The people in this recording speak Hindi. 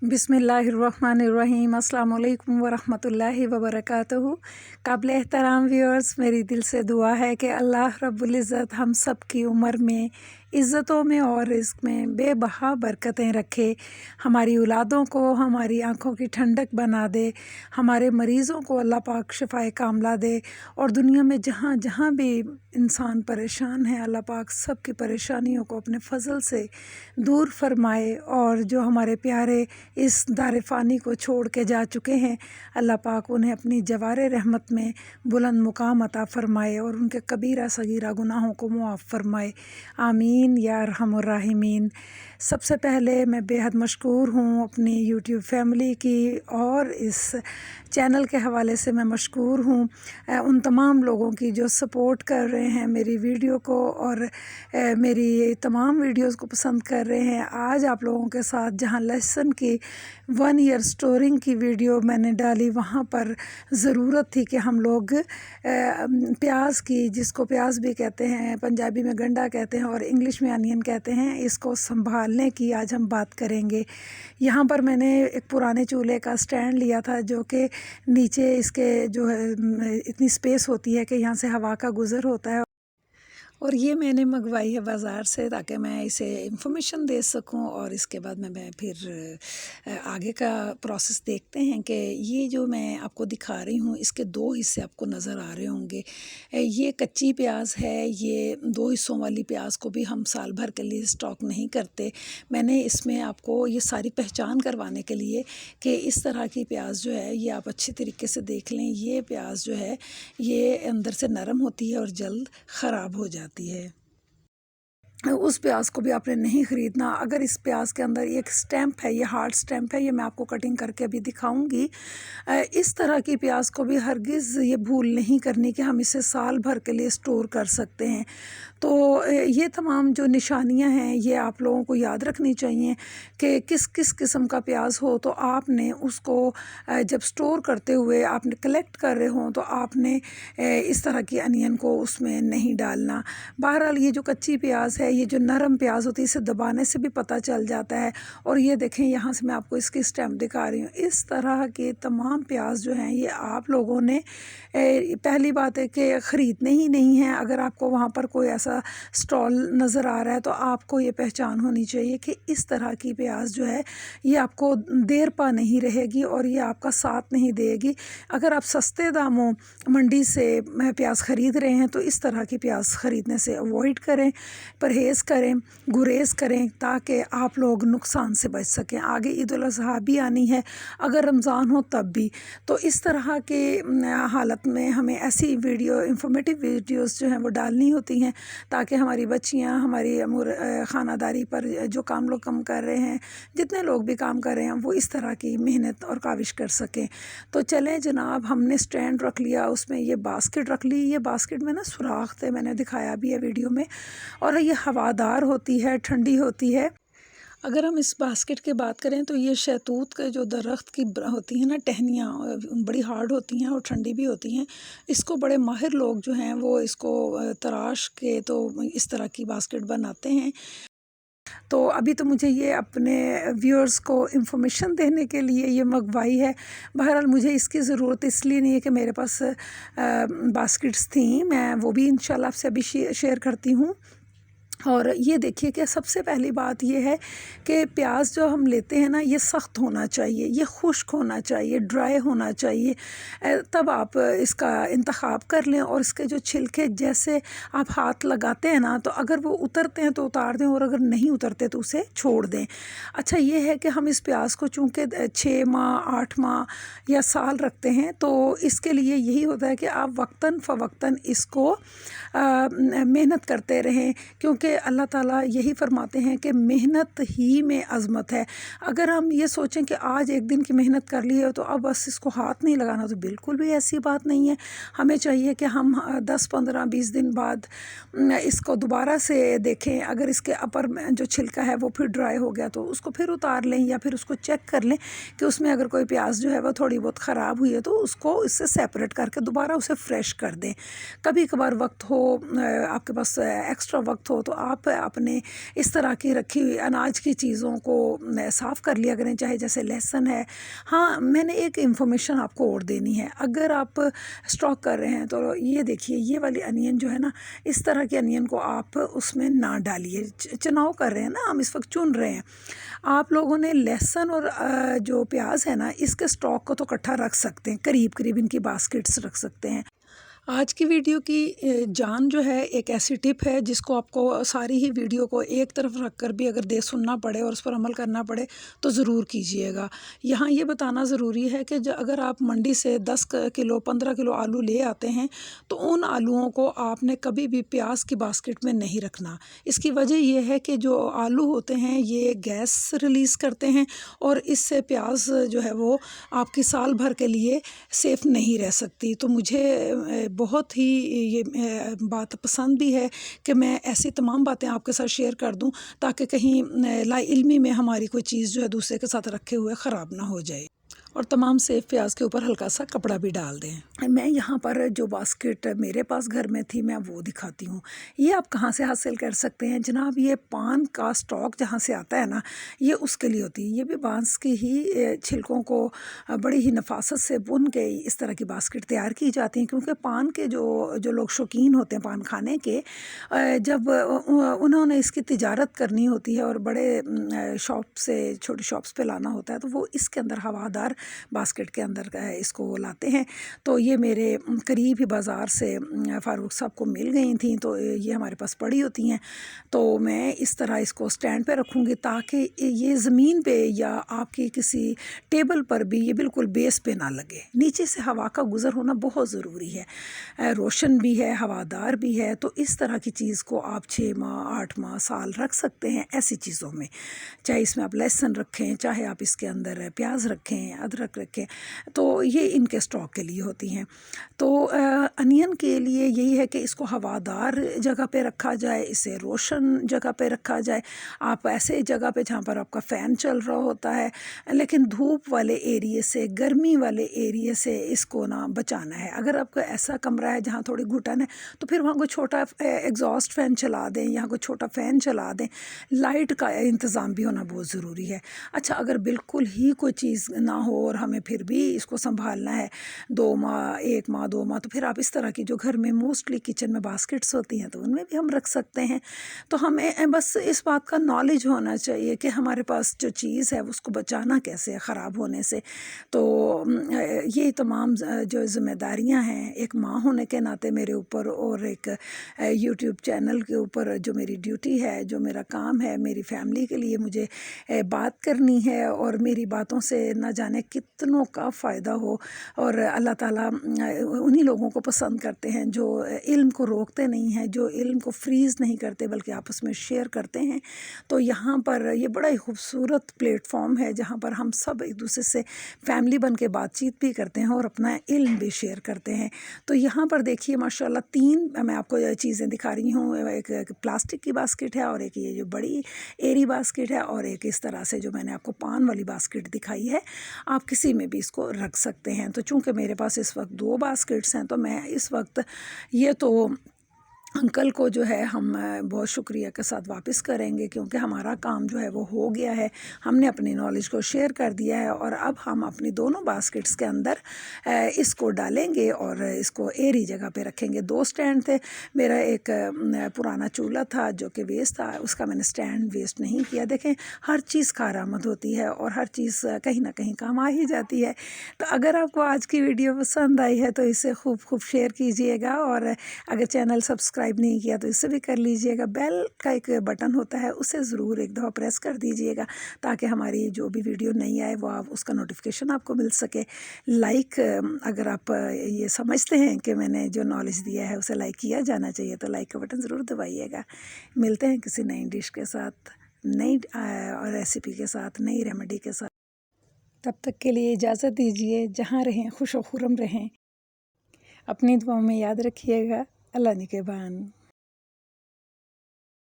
बिस्मिल्लाहिर्रहमानिर्रहीम। अस्सलाम वालेकुम वरहमतुल्लाहि वबरकातुहू। काबिल एहतराम व्यूअर्स, मेरी दिल से दुआ है कि अल्लाह रब्बुल इज़्ज़त हम सब की उम्र में, इज़्ज़तों में और रिज़्क़ में बेबहा बरकतें रखे। हमारी औलादों को हमारी आँखों की ठंडक बना दे, हमारे मरीज़ों को अल्लाह पाक शिफ़ाए कामला दे, और दुनिया में जहाँ जहाँ भी इंसान परेशान है अल्लाह पाक सब की परेशानियों को अपने फ़ज़ल से दूर फरमाए। और जो हमारे प्यारे इस दार फ़ानी को छोड़ के जा चुके हैं, अल्लाह पाक उन्हें अपनी जवार रहमत में बुलंद मुकाम अता फ़रमाए और उनके कबीरा सगीरा गुनाहों को मुआफ़ फ़रमाए। आमीन या अरहमुर राहिमीन। सबसे पहले मैं बेहद मशकूर हूँ अपनी यूट्यूब फैमिली की, और इस चैनल के हवाले से मैं मशकूर हूँ उन तमाम लोगों की जो सपोर्ट कर रहे हैं मेरी वीडियो को, और मेरी तमाम वीडियोस को पसंद कर रहे हैं। आज आप लोगों के साथ जहाँ लेसन की 1 ईयर स्टोरिंग की वीडियो मैंने डाली, वहाँ पर ज़रूरत थी कि हम लोग प्याज की, जिसको प्याज भी कहते हैं, पंजाबी में गंडा कहते हैं और इंग्लिश में अनियन कहते हैं, इसको संभालने की आज हम बात करेंगे। यहाँ पर मैंने एक पुराने चूल्हे का स्टैंड लिया था, जो कि नीचे इसके जो है इतनी स्पेस होती है कि यहाँ से हवा का गुज़र होता है, और ये मैंने मंगवाई है बाज़ार से ताकि मैं इसे इंफॉर्मेशन दे सकूं। और इसके बाद मैं फिर आगे का प्रोसेस देखते हैं कि ये जो मैं आपको दिखा रही हूँ इसके 2 हिस्से आपको नज़र आ रहे होंगे। ये कच्ची प्याज है, ये 2 हिस्सों वाली प्याज को भी हम साल भर के लिए स्टॉक नहीं करते। मैंने इसमें आपको ये सारी पहचान करवाने के लिए कि इस तरह की प्याज जो है ये आप अच्छी तरीके से देख लें। ये प्याज जो है ये अंदर से नरम होती है और जल्द ख़राब हो जाती है। उस प्याज को भी आपने नहीं ख़रीदना। अगर इस प्याज के अंदर एक स्टैम्प है, ये हार्ड स्टैम्प है, ये मैं आपको कटिंग करके अभी दिखाऊंगी। इस तरह की प्याज को भी हरगिज़ ये भूल नहीं करनी कि हम इसे साल भर के लिए स्टोर कर सकते हैं। तो ये तमाम जो निशानियां हैं ये आप लोगों को याद रखनी चाहिए कि किस किस किस्म का प्याज हो, तो आपने उसको जब स्टोर करते हुए आपने कलेक्ट कर रहे हो तो आपने इस तरह की अनियन को उसमें नहीं डालना। बहरहाल ये जो कच्ची प्याज है, ये जो नरम प्याज होती है, इसे दबाने से भी पता चल जाता है। और ये देखें, यहाँ से मैं आपको इसकी स्टैम्प दिखा रही हूँ। इस तरह के तमाम प्याज जो हैं ये आप लोगों ने पहली बात है कि ख़रीदने ही नहीं है। अगर आपको वहाँ पर कोई ऐसा स्टॉल नज़र आ रहा है तो आपको ये पहचान होनी चाहिए कि इस तरह की प्याज जो है ये आपको देर पा नहीं रहेगी और ये आपका साथ नहीं देगी। अगर आप सस्ते दामों मंडी से प्याज ख़रीद रहे हैं तो इस तरह की प्याज ख़रीदने से अवॉइड करें, परहेज़ करें, गुरेज़ करें, ताकि आप लोग नुकसान से बच सकें। आगे ईद उल अज़हा भी आनी है, अगर रमज़ान हो तब भी। तो इस तरह के हालत में हमें ऐसी वीडियो, इंफॉर्मेटिव वीडियोस जो हैं वो डालनी होती हैं, ताकि हमारी बच्चियां, हमारी अमूर ख़ानादारी पर जो काम लोग कम कर रहे हैं, जितने लोग भी काम कर रहे हैं, वो इस तरह की मेहनत और काविश कर सकें। तो चलें जनाब, हमने स्टैंड रख लिया, उसमें ये बास्केट रख ली। ये बास्केट में ना सुराख थे, मैंने दिखाया भी है वीडियो में, और ये हवादार होती है, ठंडी होती है। अगर हम इस बास्केट की बात करें तो ये शहतूत के जो दरख्त की होती हैं ना टहनियाँ, बड़ी हार्ड होती हैं और ठंडी भी होती हैं। इसको बड़े माहिर लोग जो हैं वो इसको तराश के तो इस तरह की बास्केट बनाते हैं। तो अभी तो मुझे ये अपने व्यूअर्स को इंफॉर्मेशन देने के लिए ये मंगवाई है। बहरहाल मुझे इसकी ज़रूरत इसलिए नहीं है कि मेरे पास बास्केट्स थी, मैं वो भी इंशाल्लाह आपसे अभी शेयर करती हूँ। और ये देखिए कि सबसे पहली बात ये है कि प्याज जो हम लेते हैं ना, ये सख्त होना चाहिए, ये खुश्क होना चाहिए, ड्राई होना चाहिए, तब आप इसका इंतखाब कर लें। और इसके जो छिलके जैसे आप हाथ लगाते हैं ना, तो अगर वो उतरते हैं तो उतार दें, और अगर नहीं उतरते तो उसे छोड़ दें। अच्छा ये है कि हम इस प्याज को चूँकि 6 माह 8 माह या साल रखते हैं, तो इसके लिए यही होता है कि आप वक्तन फ़वक्तन इसको मेहनत करते रहें, क्योंकि अल्लाह ताला यही फरमाते हैं कि मेहनत ही में अज़मत है। अगर हम ये सोचें कि आज एक दिन की मेहनत कर ली है तो अब बस इसको हाथ नहीं लगाना, तो बिल्कुल भी ऐसी बात नहीं है। हमें चाहिए कि हम 10 15 20 दिन बाद इसको दोबारा से देखें। अगर इसके अपर में जो छिलका है वो फिर ड्राई हो गया तो उसको फिर उतार लें, या फिर उसको चेक कर लें कि उसमें अगर कोई प्याज जो है वो थोड़ी बहुत ख़राब हुई है तो उसको इससे सेपरेट करके दोबारा उसे फ्रेश कर दें। कभी कभार वक्त हो, आपके पास एक्स्ट्रा वक्त हो, तो आप अपने इस तरह की रखी हुई अनाज की चीज़ों को साफ़ कर लिया करें, चाहे जैसे लहसुन है। हाँ, मैंने एक इन्फॉर्मेशन आपको और देनी है। अगर आप स्टॉक कर रहे हैं तो ये देखिए, ये वाली अनियन जो है ना, इस तरह की अनियन को आप उसमें ना डालिए। चुनाव कर रहे हैं ना, हम इस वक्त चुन रहे हैं। आप लोगों ने लहसुन और जो प्याज है ना, इसके स्टॉक को तो इकट्ठा रख सकते हैं, करीब करीब इनकी बास्केट्स रख सकते हैं। आज की वीडियो की जान जो है एक ऐसी टिप है जिसको आपको सारी ही वीडियो को एक तरफ रख कर भी अगर सुनना पड़े और उस पर अमल करना पड़े तो ज़रूर कीजिएगा। यहाँ ये बताना ज़रूरी है कि अगर आप मंडी से 10 किलो 15 किलो आलू ले आते हैं तो उन आलूओं को आपने कभी भी प्याज की बास्केट में नहीं रखना। इसकी वजह यह है कि जो आलू होते हैं ये गैस रिलीज़ करते हैं और इससे प्याज जो है वो आपकी साल भर के लिए सेफ़ नहीं रह सकती। तो मुझे बहुत ही ये बात पसंद भी है कि मैं ऐसी तमाम बातें आपके साथ शेयर कर दूं ताकि कहीं लाइल्मी में हमारी कोई चीज़ जो है दूसरे के साथ रखे हुए ख़राब ना हो जाए। और तमाम सेब प्याज के ऊपर हल्का सा कपड़ा भी डाल दें। मैं यहाँ पर जो बास्केट मेरे पास घर में थी मैं वो दिखाती हूँ। ये आप कहाँ से हासिल कर सकते हैं जनाब, ये पान का स्टॉक जहाँ से आता है ना, ये उसके लिए होती है। ये भी बांस की ही छिलकों को बड़ी ही नफासत से बुन के इस तरह की बास्केट तैयार की जाती हैं, क्योंकि पान के जो लोग शौकीन होते हैं पान खाने के, जब उन्होंने इसकी तिजारत करनी होती है और बड़े शॉप से छोटी शॉप्स पे लाना होता है तो वो इसके अंदर हवादार बास्केट के अंदर इसको लाते हैं। तो ये मेरे करीब ही बाज़ार से फ़ारूक साहब को मिल गई थी, तो ये हमारे पास पड़ी होती हैं। तो मैं इस तरह इसको स्टैंड पे रखूँगी ताकि ये ज़मीन पे या आपकी किसी टेबल पर भी ये बिल्कुल बेस पे ना लगे। नीचे से हवा का गुज़र होना बहुत ज़रूरी है, रोशन भी है, हवादार भी है। तो इस तरह की चीज़ को आप 6 माह 8 माह साल रख सकते हैं ऐसी चीज़ों में। चाहे इसमें आप लहसुन रखें, चाहे आप इसके अंदर प्याज रखें, अदरक रखें, तो ये इनके स्टॉक के लिए होती हैं। तो अनियन के लिए यही है कि इसको हवादार जगह पे रखा जाए, इसे रोशन जगह पे रखा जाए। आप ऐसे जगह पे जहाँ पर आपका फ़ैन चल रहा होता है, लेकिन धूप वाले एरिए से, गर्मी वाले एरिए से इसको ना बचाना है। अगर आपका ऐसा कमरा है जहाँ थोड़ी घुटन है तो फिर वहाँ कोई छोटा एग्जॉस्ट फ़ैन चला दें, यहाँ कोई छोटा फ़ैन चला दें। लाइट का इंतज़ाम भी होना बहुत ज़रूरी है। अच्छा, अगर बिल्कुल ही कोई चीज़ ना हो और हमें फिर भी इसको संभालना है 2 माह 1 माह 2 माह, तो फिर आप इस तरह की जो घर में मोस्टली किचन में बास्केट्स होती हैं तो उनमें भी हम रख सकते हैं। तो हमें बस इस बात का नॉलेज होना चाहिए कि हमारे पास जो चीज़ है उसको बचाना कैसे है ख़राब होने से। तो ये तमाम जो ज़िम्मेदारियाँ हैं एक माँ होने के नाते मेरे ऊपर और एक यूट्यूब चैनल के ऊपर जो मेरी ड्यूटी है, जो मेरा काम है, मेरी फैमिली के लिए मुझे बात करनी है और मेरी बातों से न जाने कितनों का फ़ायदा हो। और अल्लाह ताला उन्हीं लोगों को पसंद करते हैं जो इल्म को रोकते नहीं हैं, जो इल्म को फ्रीज़ नहीं करते बल्कि आपस में शेयर करते हैं। तो यहाँ पर ये बड़ा ही खूबसूरत प्लेटफॉर्म है जहाँ पर हम सब एक दूसरे से फैमिली बन के बातचीत भी करते हैं और अपना इल्म भी शेयर करते हैं। तो यहाँ पर देखिए माशाल्लाह 3 मैं आपको चीज़ें दिखा रही हूँ। एक प्लास्टिक की बास्केट है और एक ये जो बड़ी एयरी बास्केट है और एक इस तरह से जो मैंने आपको पान वाली बास्केट दिखाई है। आप किसी में भी इसको रख सकते हैं। तो चूँकि मेरे पास इस वक्त 2 बास्केट्स हैं तो मैं इस वक्त ये तो अंकल को जो है हम बहुत शुक्रिया के साथ वापस करेंगे, क्योंकि हमारा काम जो है वो हो गया है। हमने अपनी नॉलेज को शेयर कर दिया है और अब हम अपनी दोनों बास्केट्स के अंदर इसको डालेंगे और इसको एयरी जगह पे रखेंगे। 2 स्टैंड थे। मेरा एक पुराना चूल्हा था जो कि वेस्ट था, उसका मैंने स्टैंड वेस्ट नहीं किया। देखें, हर चीज़ कारआमद होती है और हर चीज़ कहीं ना कहीं काम आ ही जाती है। तो अगर आपको आज की वीडियो पसंद आई है तो इसे खूब खूब शेयर कीजिएगा और अगर चैनल सब्सक्राइब नहीं किया तो इसे भी कर लीजिएगा। बेल का एक बटन होता है उसे ज़रूर एक दफ़ा प्रेस कर दीजिएगा ताकि हमारी जो भी वीडियो नहीं आए वो आप उसका नोटिफिकेशन आपको मिल सके। लाइक, अगर आप ये समझते हैं कि मैंने जो नॉलेज दिया है उसे लाइक किया जाना चाहिए तो लाइक का बटन ज़रूर दबाइएगा। मिलते हैं किसी नई डिश के साथ, नई रेसिपी के साथ, नई रेमेडी के साथ। तब तक के लिए इजाज़त दीजिए। जहाँ रहें खुश व खुर्रम रहें। अपनी दुआओं में याद रखिएगा। अल्लाह निगहबान।